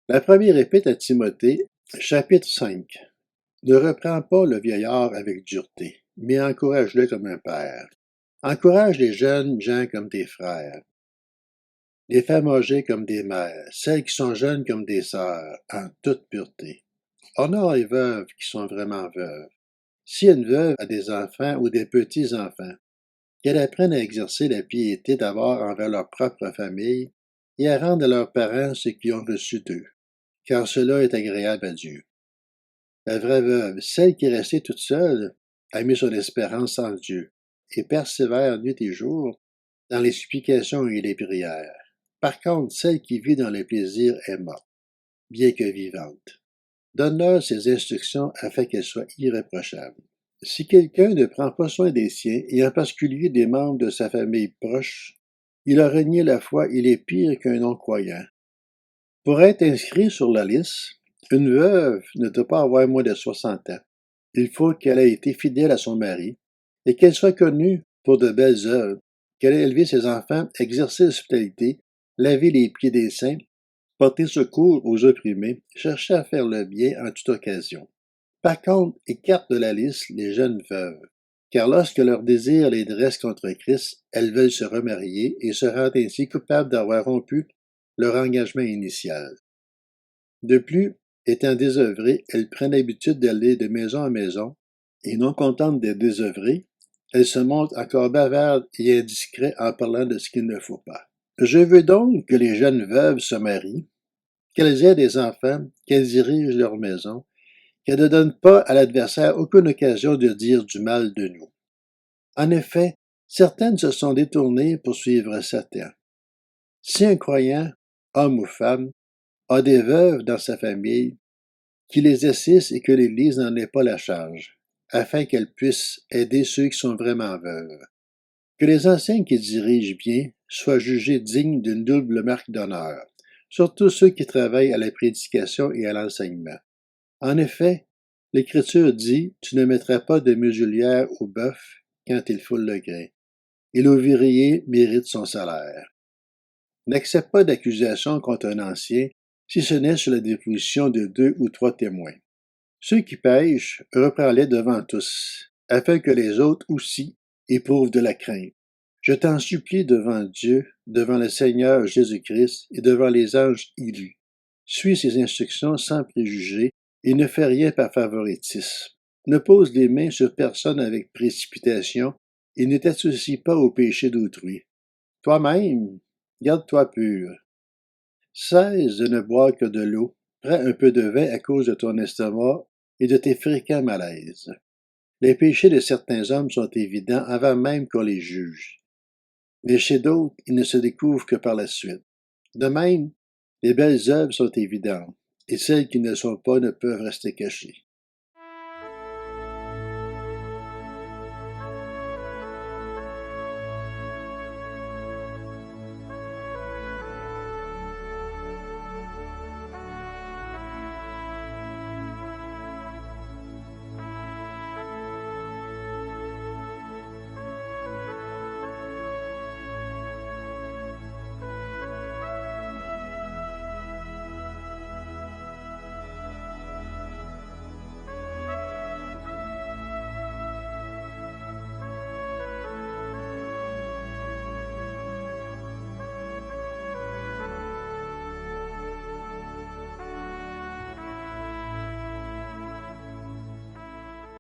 La première épître à Timothée, chapitre 5. Ne reprends pas le vieillard avec dureté, mais encourage-le comme un père. Encourage les jeunes gens comme tes frères, les femmes âgées comme des mères, celles qui sont jeunes comme des sœurs, en toute pureté. Honore les veuves qui sont vraiment veuves. Si une veuve a des enfants ou des petits-enfants, qu'elles apprennent à exercer la piété d'abord envers leur propre famille et à rendre à leurs parents ce qu'ils ont reçu d'eux, car cela est agréable à Dieu. La vraie veuve, celle qui est restée toute seule, a mis son espérance en Dieu et persévère nuit et jour dans les supplications et les prières. Par contre, celle qui vit dans le plaisir est morte, bien que vivante. Donne-leur ses instructions afin qu'elles soient irréprochables. Si quelqu'un ne prend pas soin des siens, et en particulier des membres de sa famille proche, il a renié la foi, il est pire qu'un non-croyant. Pour être inscrit sur la liste, une veuve ne doit pas avoir moins de 60 ans. Il faut qu'elle ait été fidèle à son mari et qu'elle soit connue pour de belles œuvres, qu'elle ait élevé ses enfants, exercé l'hospitalité, lavé les pieds des saints, porté secours aux opprimés, cherché à faire le bien en toute occasion. Par contre, écarte de la liste les jeunes veuves, car lorsque leur désir les dresse contre Christ, elles veulent se remarier et se rendent ainsi coupables d'avoir rompu leur engagement initial. De plus, étant désœuvrées, elles prennent l'habitude d'aller de maison en maison, et non contentes d'être désœuvrées, elles se montrent encore bavardes et indiscrètes en parlant de ce qu'il ne faut pas. Je veux donc que les jeunes veuves se marient, qu'elles aient des enfants, qu'elles dirigent leur maison, qu'elles ne donnent pas à l'adversaire aucune occasion de dire du mal de nous. En effet, certaines se sont détournées pour suivre Satan. Si un croyant, homme ou femme, a des veuves dans sa famille, qu'il les assiste et que l'Église n'en ait pas la charge, afin qu'elle puisse aider ceux qui sont vraiment veuves. Que les enseignes qui dirigent bien soient jugées dignes d'une double marque d'honneur, surtout ceux qui travaillent à la prédication et à l'enseignement. En effet, l'Écriture dit, tu ne mettras pas de muselière au bœuf quand il foule le grain, et l'ouvrier mérite son salaire. N'accepte pas d'accusation contre un ancien, si ce n'est sur la déposition de 2 ou 3 témoins. Ceux qui pêchent, reprends-les devant tous, afin que les autres aussi éprouvent de la crainte. Je t'en supplie devant Dieu, devant le Seigneur Jésus-Christ et devant les anges élus. Suis ses instructions sans préjugés et ne fais rien par favoritisme. Ne pose les mains sur personne avec précipitation et ne t'associe pas au péché d'autrui. Toi-même, garde-toi pur. Cesse de ne boire que de l'eau. Prends un peu de vin à cause de ton estomac et de tes fréquents malaises. Les péchés de certains hommes sont évidents avant même qu'on les juge. Mais chez d'autres, ils ne se découvrent que par la suite. De même, les belles œuvres sont évidentes, et celles qui ne le sont pas ne peuvent rester cachées.